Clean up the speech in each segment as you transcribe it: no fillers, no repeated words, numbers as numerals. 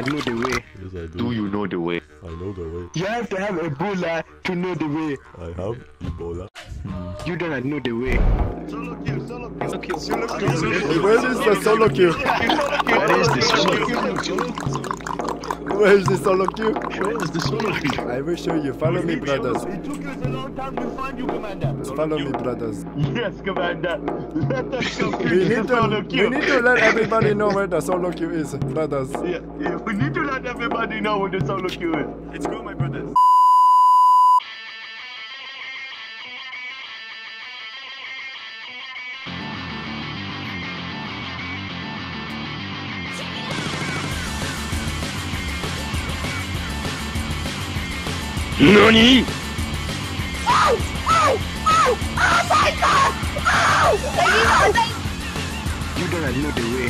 not know the way? Yes, I do. Do you know the way? I know the way. You have to have Ebola to know the way. I have Ebola. You do not know the way. Where is the solo queue? Where is the solo queue? Where is the solo queue? Where is the solo queue? I will show you. Follow me, brothers. It took us a long time to find you, Commander. Follow me, brothers. Yes, Commander. Let us go We need to let everybody know where the solo queue is, brothers. Yeah, we need to let everybody know where the solo queue is. Let's go, my brothers. NANI?! Oh my god! Oh! You do not know the way.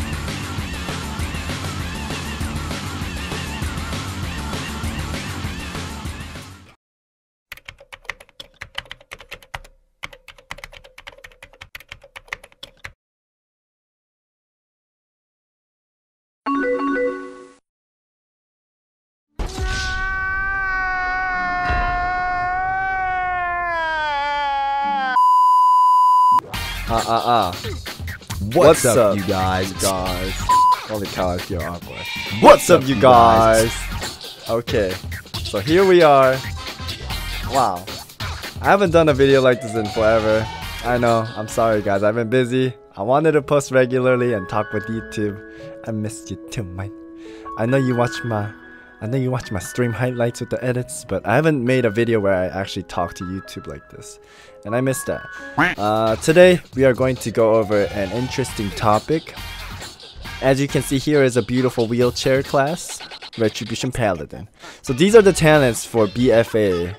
What's up, you guys? Holy cow, I feel awkward. What's up, you guys? Okay, so here we are. Wow, I haven't done a video like this in forever. I know, I'm sorry guys, I've been busy. I wanted to post regularly and talk with YouTube. I missed you too, man. I know you watch my stream highlights with the edits, but I haven't made a video where I actually talk to YouTube like this, and I missed that. Today we are going to go over an interesting topic. As you can see, here is a beautiful wheelchair class, Retribution Paladin. So these are the talents for BFA.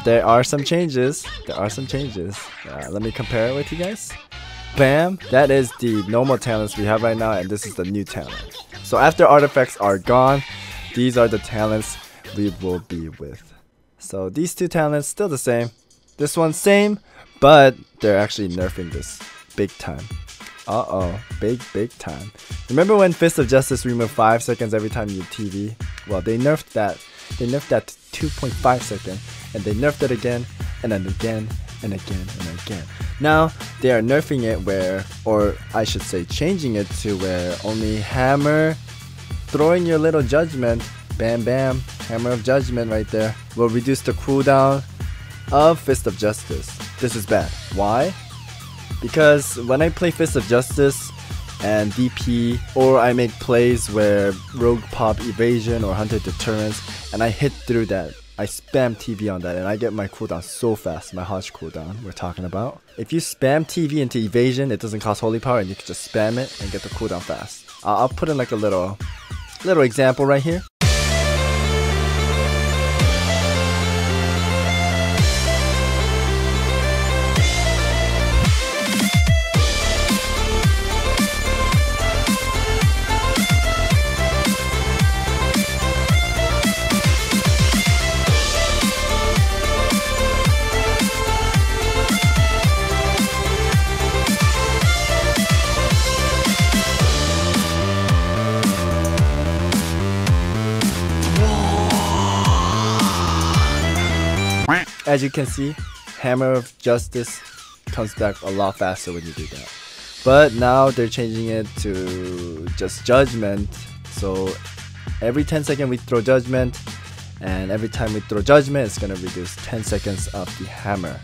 There are some changes. Let me compare it with you guys. Bam! That is the normal talents we have right now, and this is the new talent. So after artifacts are gone, these are the talents we will be with. So these two talents still the same. This one's same, but they're actually nerfing this big time. Big time. Remember when Fist of Justice removed 5 seconds every time you TV? Well, they nerfed that. They nerfed that to 2.5 seconds, and they nerfed it again, and then again, and again, and again. Now they are nerfing it where, or I should say changing it to where only hammer, throwing your little judgment, bam bam, hammer of judgment right there, will reduce the cooldown of Fist of Justice. This is bad. Why? Because when I play Fist of Justice and DP, or I make plays where rogue pop evasion or hunter deterrence, and I hit through that, I spam TV on that, and I get my cooldown so fast, my Hodge cooldown we're talking about. If you spam TV into evasion, it doesn't cost holy power, and you can just spam it and get the cooldown fast. I'll put in like a little example right here. As you can see, Hammer of Justice comes back a lot faster when you do that. But now they're changing it to just Judgment. So every 10 seconds we throw Judgment, and every time we throw Judgment, it's gonna reduce 10 seconds of the Hammer.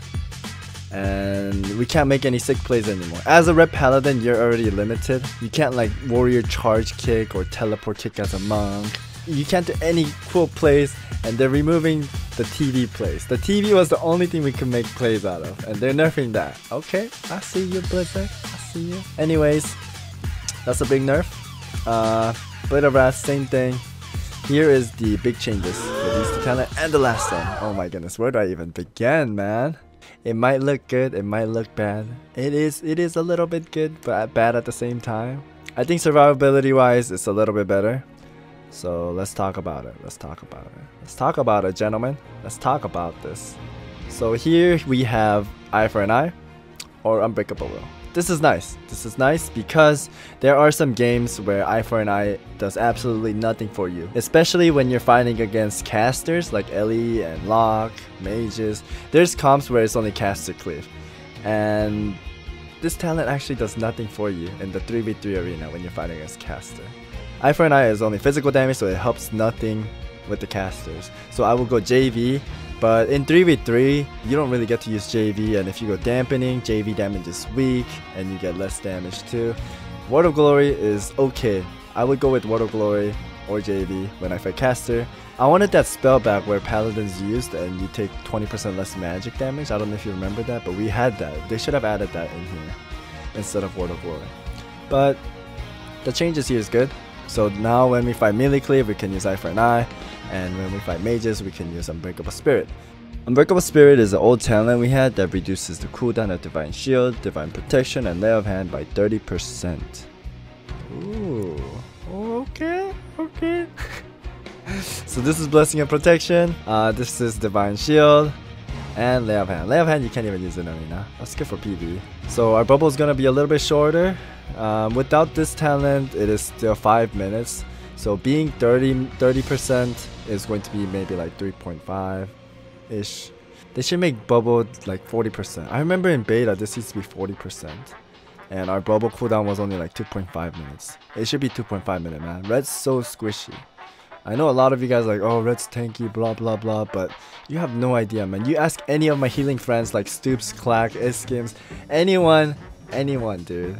And we can't make any sick plays anymore. As a Ret Paladin, you're already limited. You can't like warrior charge kick or teleport kick as a monk. You can't do any cool plays, and they're removing the TV plays. The TV was the only thing we could make plays out of, and they're nerfing that. Okay, I see you, Blizzard. I see you. Anyways, that's a big nerf. Blade of Wrath, same thing. Here is the big changes for these two talents and the last one. Oh my goodness, where do I even begin, man? It might look good, it might look bad. It is a little bit good, but bad at the same time. I think survivability wise, it's a little bit better. So let's talk about it. Let's talk about it, gentlemen. Let's talk about this. So here we have Eye for an Eye or Unbreakable Will. this is nice. This is nice because there are some games where eye for an eye does absolutely nothing for you. Especially when you're fighting against casters like Ellie and Locke, mages. There's comps where it's only caster cleave. And this talent actually does nothing for you in the 3v3 arena when you're fighting against caster. Eye for an eye is only physical damage, so it helps nothing with the casters. So I will go JV. But in 3v3, you don't really get to use JV, and if you go dampening, JV damage is weak, and you get less damage too. Word of Glory is okay. I would go with Word of Glory or JV when I fight caster. I wanted that spell back where Paladin's used and you take 20% less magic damage. I don't know if you remember that, but we had that. They should have added that in here instead of Word of Glory. But the changes here is good. So now when we fight melee cleave, we can use Eye for an Eye. And when we fight mages, we can use Unbreakable Spirit. Unbreakable Spirit is an old talent we had that reduces the cooldown of Divine Shield, Divine Protection, and Lay of Hand by 30%. Ooh, okay. So this is Blessing and Protection, this is Divine Shield, and Lay of Hand. Lay of Hand you can't even use in arena. That's good for PvE. So our bubble is going to be a little bit shorter. Without this talent, it is still 5 minutes. So being 30% is going to be maybe like 3.5-ish. They should make bubble like 40%. I remember in beta this used to be 40%. And our bubble cooldown was only like 2.5 minutes. It should be 2.5 minutes, man. Red's so squishy. I know a lot of you guys are like, oh, Red's tanky, blah blah blah, but you have no idea, man. You ask any of my healing friends like Stoops, Clack, Iskims, anyone, dude.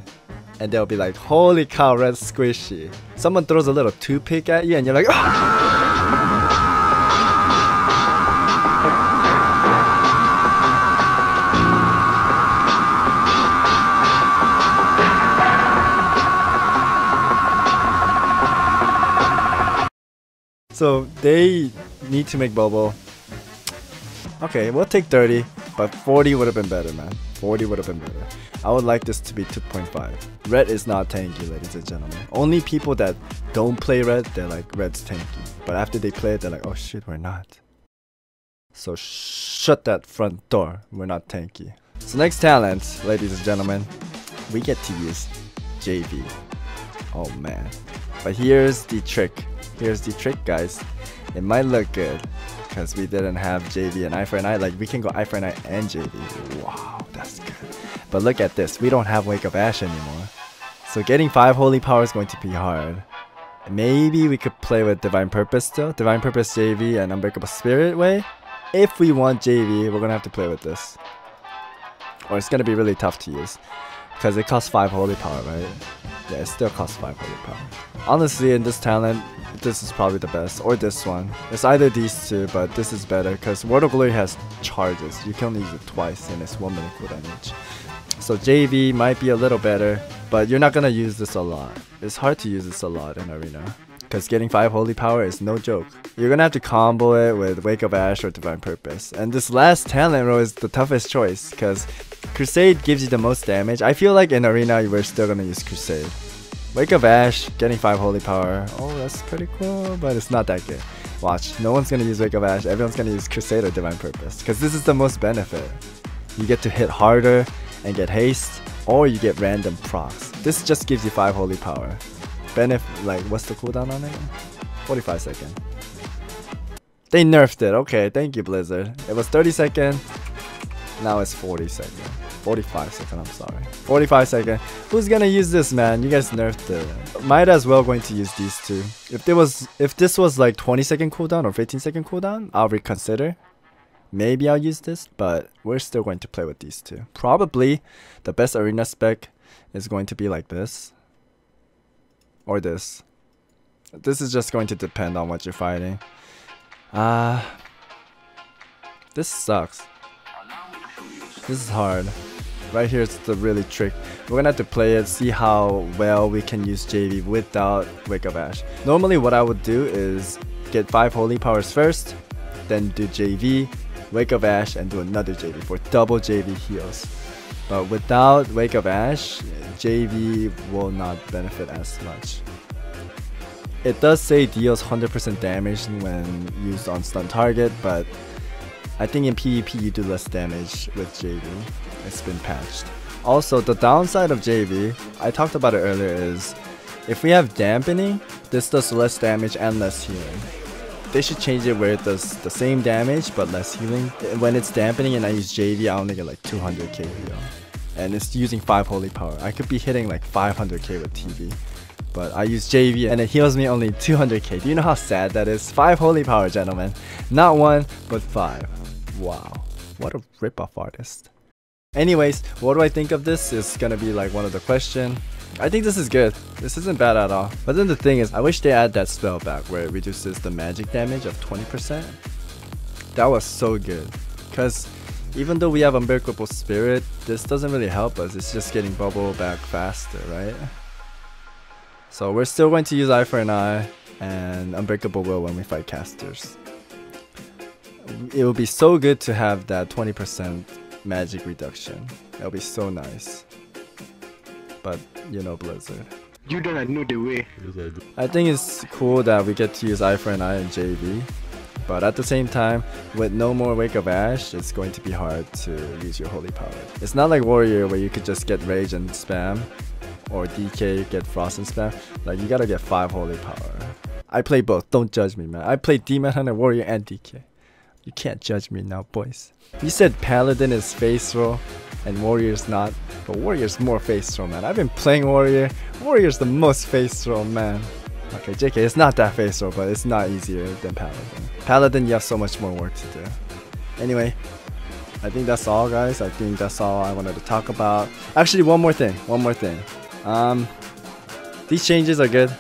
And they'll be like, holy cow, Red's squishy. Someone throws a little toothpick at you and you're like, So they need to make bubble. Okay, we'll take 30, but 40 would have been better, man. 40 would have been better. I would like this to be 2.5. Red is not tanky, ladies and gentlemen. Only people that don't play Red, they're like, Red's tanky. But after they play it, they're like, oh shit, we're not. So shut that front door. We're not tanky. So next talent, ladies and gentlemen, we get to use JV. Oh man. But here's the trick. Here's the trick, guys. It might look good because we didn't have JV and Eye for an Eye. Like, we can go Eye for an Eye and JV. Wow, that's good. But look at this. We don't have Wake of Ash anymore. So getting 5 Holy Power is going to be hard. Maybe we could play with Divine Purpose still. Divine Purpose JV and Unbreakable Spirit way. If we want JV, we're going to have to play with this. Or it's going to be really tough to use. Because it costs 5 Holy Power, right? Yeah, it still costs 5 Holy Power. Honestly, in this talent, this is probably the best. Or this one. It's either these two, but this is better. Because Word of Glory has charges. You can only use it twice and it's 1 minute cooldown each. So JV might be a little better. But you're not going to use this a lot. It's hard to use this a lot in Arena. Because getting 5 Holy Power is no joke. You're going to have to combo it with Wake of Ash or Divine Purpose. And this last talent row is the toughest choice. Because Crusade gives you the most damage. I feel like in Arena, we're still going to use Crusade. Wake of Ash, getting 5 Holy Power. Oh, that's pretty cool, but it's not that good. Watch, no one's going to use Wake of Ash. Everyone's going to use Crusade or Divine Purpose. Because this is the most benefit. You get to hit harder and get haste. Or you get random procs. This just gives you 5 Holy Power. Benefit, like, what's the cooldown on it? 45 seconds. They nerfed it. Okay, thank you, Blizzard. It was 30 seconds. Now it's 40 seconds. 45 seconds, I'm sorry. 45 seconds. Who's gonna use this, man? You guys nerfed it. Might as well going to use these two. If this was like 20-second cooldown or 15-second cooldown, I'll reconsider. Maybe I'll use this, but we're still going to play with these two. Probably the best arena spec is going to be like this. Or this. This is just going to depend on what you're fighting. This sucks. This is hard. Right here is the really trick. We're gonna have to play it, see how well we can use JV without Wake of Ash. Normally what I would do is get 5 Holy Powers first, then do JV, Wake of Ash, and do another JV for double JV heals. But without Wake of Ash, JV will not benefit as much. It does say deals 100% damage when used on stun target, but I think in PvP you do less damage with JV. It's been patched. Also, the downside of JV, I talked about it earlier, is if we have dampening, this does less damage and less healing. They should change it where it does the same damage but less healing. When it's dampening and I use JV, I only get like 200k heal. And it's using 5 holy power. I could be hitting like 500k with TV. But I use JV and it heals me only 200k. Do you know how sad that is? 5 holy power, gentlemen. Not 1, but 5. Wow. What a rip-off artist. Anyways, what do I think of this is gonna be like one of the question. I think this is good. This isn't bad at all. But then the thing is, I wish they add that spell back where it reduces the magic damage of 20%. That was so good. Because even though we have Unbreakable Spirit, this doesn't really help us. It's just getting bubble back faster, right? So we're still going to use Eye for an Eye and Unbreakable Will when we fight casters. It would be so good to have that 20% magic reduction. It'll be so nice. But you know, Blizzard. You don't know the way. I think it's cool that we get to use Eye for an Eye and JV. But at the same time, with no more Wake of Ash, it's going to be hard to use your holy power. It's not like Warrior where you could just get Rage and spam, or DK, get Frost and spam. Like, you gotta get 5 holy power. I play both, don't judge me, man. I play Demon Hunter, Warrior, and DK. You can't judge me now, boys. You said Paladin is face roll and Warrior's not, but Warrior's more face roll, man. I've been playing Warrior. Warrior's the most face roll, man. Okay, JK, it's not that face roll, but it's not easier than Paladin. Paladin, you have so much more work to do. Anyway, I think that's all, guys. I think that's all I wanted to talk about. Actually, one more thing. These changes are good.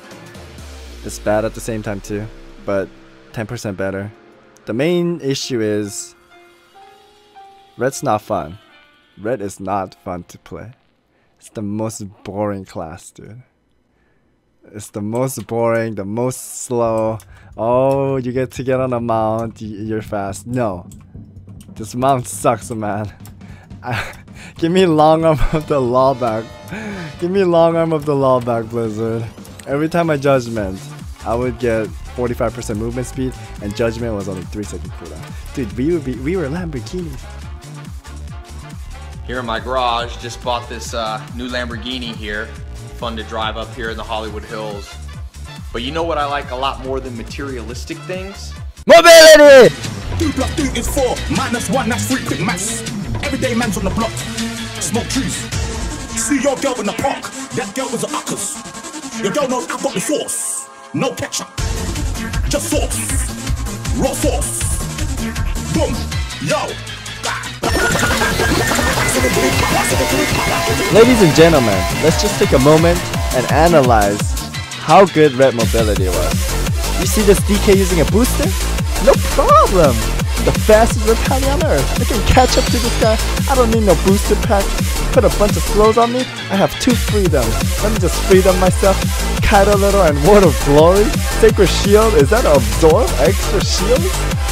It's bad at the same time too, but 10% better. The main issue is Ret's not fun. Ret is not fun to play. It's the most boring class, dude. It's the most boring, the most slow. Oh, you get to get on a mount, you're fast. No. This mount sucks, man. Give me long arm of the law back. Give me long arm of the law back, Blizzard. Every time I judgment, I would get 45% movement speed, and judgment was only 3-second cooldown. Dude, we were Lamborghinis. Here in my garage, just bought this new Lamborghini here. Fun to drive up here in the Hollywood Hills. But you know what I like a lot more than materialistic things? Mobility! 2 + 2 is 4, -1, that's 3 quick maths. Everyday man's on the block, smoke trees. See your girl in the park, that girl was a uckers. Your girl knows I got the sauce, no ketchup, just sauce, raw sauce. Boom, yo. Ladies and gentlemen, let's just take a moment and analyze how good Ret mobility was. You see this DK using a booster? No problem! The fastest Ret Paladin on earth. I can catch up to this guy. I don't need no booster pack. Put a bunch of slows on me. I have 2 freedoms. Let me just freedom myself. Kite a little and Word of Glory. Sacred Shield. Is that absorb? Extra shield?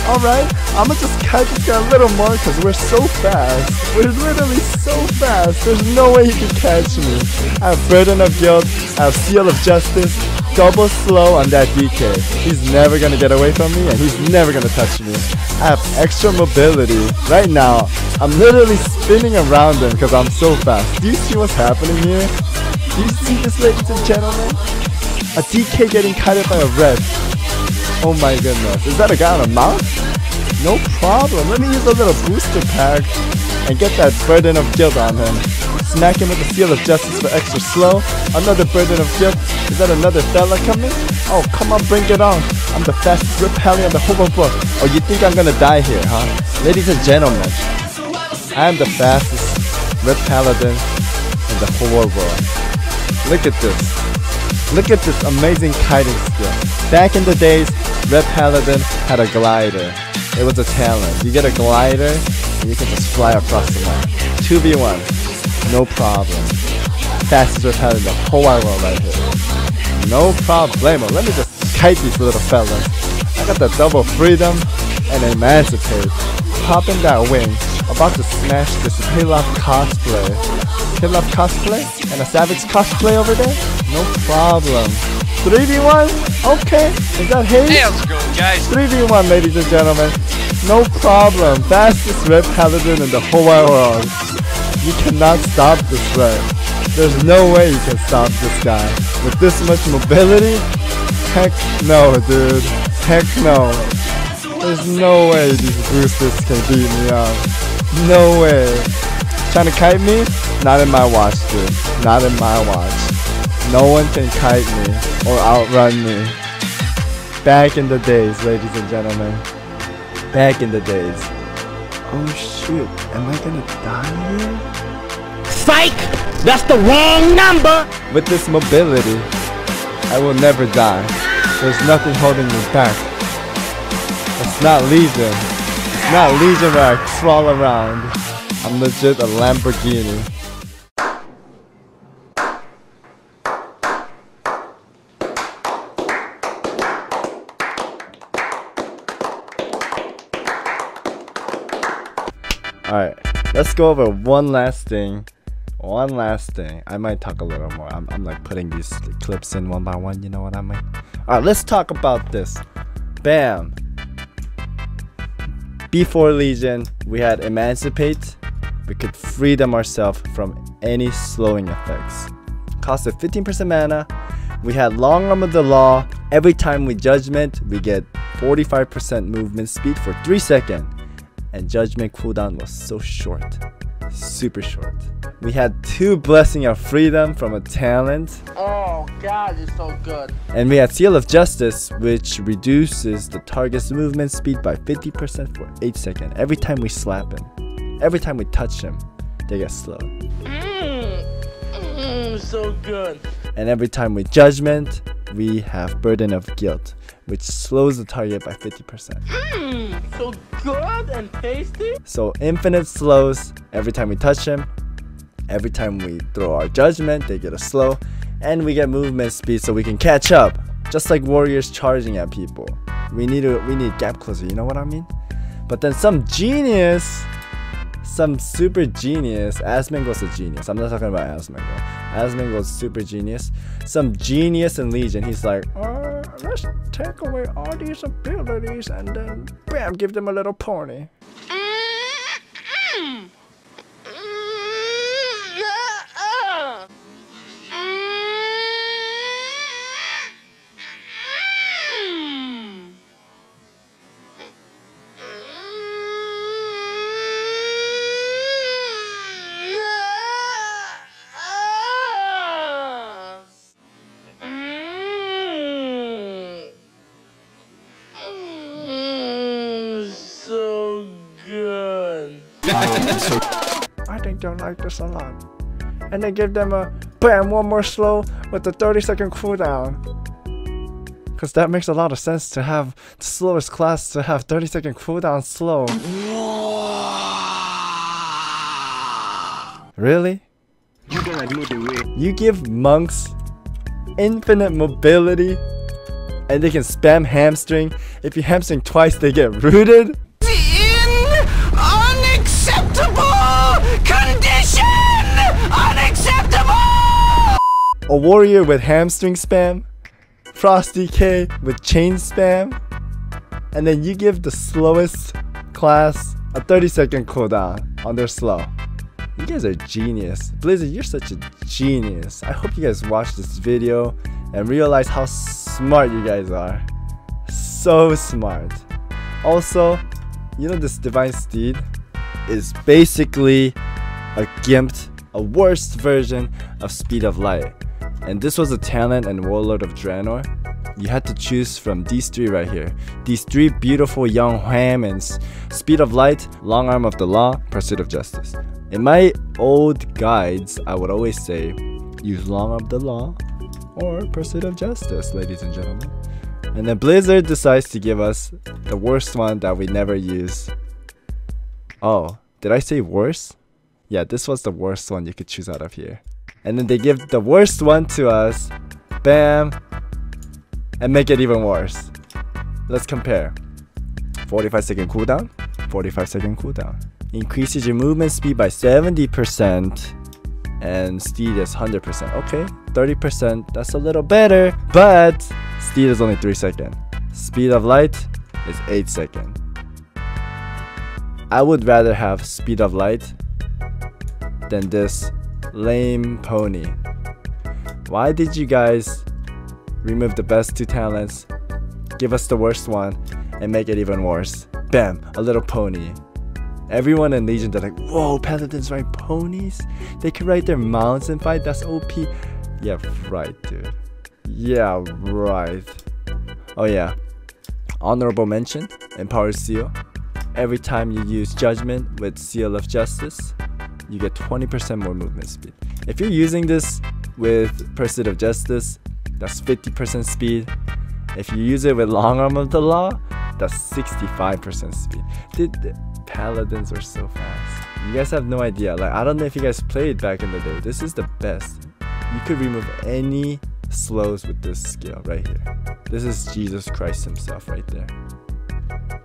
Alright, I'ma just kite this guy a little more because we're so fast. We're literally so fast. There's no way he can catch me. I have Burden of Guilt. I have Seal of Justice. Double slow on that DK. He's never gonna get away from me and he's never gonna touch me. I have extra mobility. Right now, I'm literally spinning around him because I'm so fast. Do you see what's happening here? Do you see this, ladies and gentlemen? A DK getting kited by a Ret. Oh my goodness. Is that a guy on a mount? No problem. Let me use a little booster pack and get that Burden of Guilt on him. Smack him with the Seal of Justice for extra slow. Another Burden of Guilt. Is that another fella coming? Oh, come on, bring it on. I'm the fastest Ret Paladin on the whole book. Oh, you think I'm gonna die here, huh? Ladies and gentlemen, I am the fastest Ret Paladin in the whole world. Look at this. Look at this amazing kiting skill. Back in the days, Ret Paladin had a glider. It was a talent. You get a glider, and you can just fly across the map. 2v1, no problem. Fastest Ret Paladin in the whole wide world right here. No problemo. Let me just kite these little fellas. I got the double freedom and emancipate. Popping that wing. About to smash this Pilaf cosplay. Pilaf cosplay? And a Savix cosplay over there? No problem. 3v1? Okay. Is that Haze? Hey, how's it going, guys? 3v1, ladies and gentlemen. No problem. Fastest Ret Paladin in the whole wide world. You cannot stop this Ret. There's no way you can stop this guy. With this much mobility? Heck no, dude. Heck no. There's no way these boosters can beat me up. No way. Trying to kite me? Not in my watch, dude. Not in my watch. No one can kite me or outrun me. Back in the days, ladies and gentlemen. Back in the days. Oh shoot, am I gonna die here? Psych! That's the wrong number! With this mobility, I will never die. There's nothing holding me back. It's not Legion. It's not Legion where I crawl around. I'm legit a Lamborghini. Alright, let's go over one last thing. I might talk a little more. I'm like putting these clips in one by one, you know what I mean? Alright, let's talk about this. Bam! Before Legion, we had Emancipate. We could free them ourselves from any slowing effects. Costed 15% mana. We had Long Arm of the Law. Every time we Judgment, we get 45% movement speed for 3 seconds. And Judgment cooldown was so short. Super short. We had 2 Blessing of Freedom from a talent. Oh god, it's so good. And we had Seal of Justice, which reduces the target's movement speed by 50% for 8 seconds. Every time we slap him. Every time we touch him, they get slowed. So good. And every time we Judgment, we have Burden of Guilt, which slows the target by 50%. So good and tasty. So infinite slows every time we touch him. Every time we throw our Judgment, they get a slow. And we get movement speed so we can catch up. Just like warriors charging at people. We need gap closer, you know what I mean? But then some genius, some super genius, Asmongold's a genius. I'm not talking about Asmongold. Asmongold's super genius. Some genius in Legion, he's like, let's take away all these abilities and then bam, give them a little pony. I think they'll like this a lot. And they give them a bam, one more slow with the 30-second cooldown. Because that makes a lot of sense to have the slowest class to have 30-second cooldown slow. Really? You give monks infinite mobility and they can spam hamstring. If you hamstring twice, they get rooted. A warrior with hamstring spam, Frosty K with chain spam, and then you give the slowest class a 30-second cooldown on their slow. You guys are genius. Blizzard, you're such a genius. I hope you guys watch this video and realize how smart you guys are. So smart. Also, you know this Divine Steed is basically a gimped, a worse version of Speed of Light. And this was a talent and Warlord of Draenor. You had to choose from these 3 right here. These 3 beautiful young Hammonds. Speed of Light, Long Arm of the Law, Pursuit of Justice. In my old guides, I would always say, use Long Arm of the Law or Pursuit of Justice, ladies and gentlemen. And then Blizzard decides to give us the worst one that we never use. Oh, did I say worse? Yeah, this was the worst one you could choose out of here. And then they give the worst one to us, bam, and make it even worse. Let's compare. 45-second cooldown, 45-second cooldown. Increases your movement speed by 70% and speed is 100%. Okay, 30%, that's a little better, but speed is only 3 seconds. Speed of Light is 8 seconds. I would rather have Speed of Light than this lame pony. Why did you guys remove the best 2 talents, give us the worst one, and make it even worse? Bam, a little pony. Everyone in Legion, they're like, whoa, Paladins ride ponies? They can ride their mounts and fight? That's OP. Yeah, right, dude. Yeah, right. Oh yeah, honorable mention, Empower Seal. Every time you use Judgment with Seal of Justice, you get 20% more movement speed. If you're using this with Pursuit of Justice, that's 50% speed. If you use it with Long Arm of the Law, that's 65% speed. Dude, Paladins are so fast. You guys have no idea. Like, I don't know if you guys played back in the day. This is the best. You could remove any slows with this skill right here. This is Jesus Christ himself right there.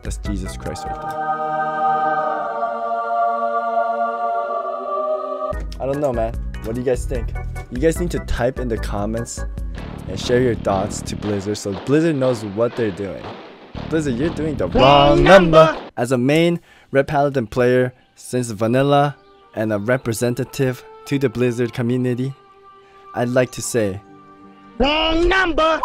That's Jesus Christ right there. I don't know, man. What do you guys think? You guys need to type in the comments and share your thoughts to Blizzard so Blizzard knows what they're doing. Blizzard, you're doing the wrong number! As a main Ret Paladin player since vanilla and a representative to the Blizzard community, I'd like to say, Wrong number!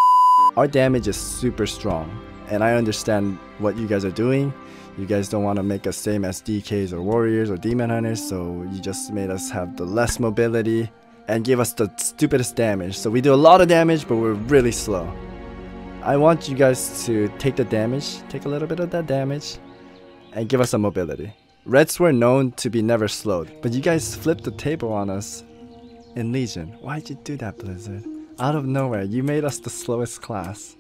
our damage is super strong, and I understand what you guys are doing. You guys don't want to make us same as DKs or warriors or demon hunters, so you just made us have the less mobility and give us the stupidest damage. So we do a lot of damage, but we're really slow. I want you guys to take the damage, take a little bit of that damage, and give us some mobility. Reds were known to be never slowed, but you guys flipped the table on us in Legion. Why'd you do that, Blizzard? Out of nowhere, you made us the slowest class.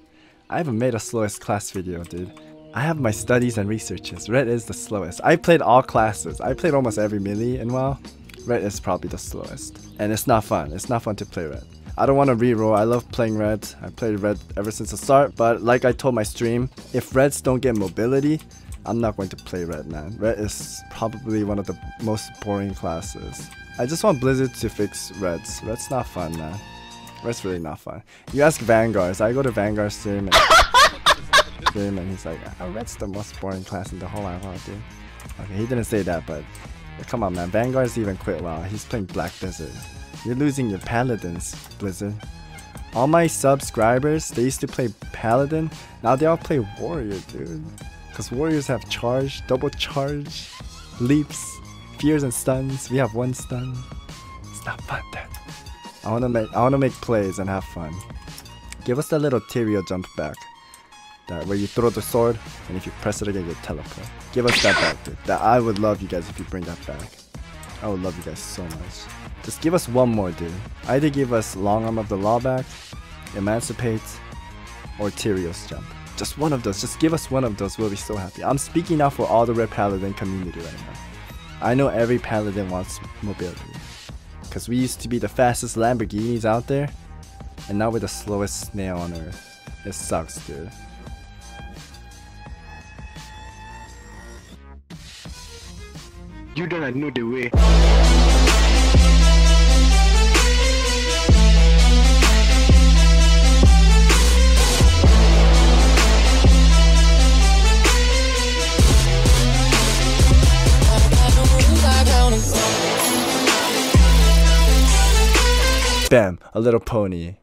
I haven't made a slowest class video, dude. I have my studies and researches. Red is the slowest. I played all classes. I played almost every melee, and well, Red is probably the slowest. And it's not fun. It's not fun to play Red. I don't want to reroll. I love playing Red. I played Red ever since the start, but like I told my stream, if Reds don't get mobility, I'm not going to play Red, man. Red is probably one of the most boring classes. I just want Blizzard to fix Reds. Red's not fun, man. Red's really not fun. You ask Vanguards. I go to Vanguard's stream and he's like, oh, Red's the most boring class in the whole WoW, dude. Okay, he didn't say that, but come on, man. Vanguard's even quit WoW. He's playing Black Desert. You're losing your Paladins, Blizzard. All my subscribers, they used to play Paladin. Now they all play Warrior, dude. Because Warriors have charge, double charge, leaps, fears and stuns. We have 1 stun. It's not fun, dude. I wanna make plays and have fun. Give us that little Tyrael jump back. That where you throw the sword and if you press it again you teleport. Give us that back, dude. That I would love you guys if you bring that back. I would love you guys so much. Just give us one more, dude. Either give us Long Arm of the Law back, Emancipate, or Tyrael's jump. Just one of those. Just give us one of those. We'll be so happy. I'm speaking now for all the Ret Paladin community right now. I know every Paladin wants mobility. Because we used to be the fastest Lamborghinis out there, and now we're the slowest snail on earth. It sucks, dude. You don't know the way. Bam, a little pony.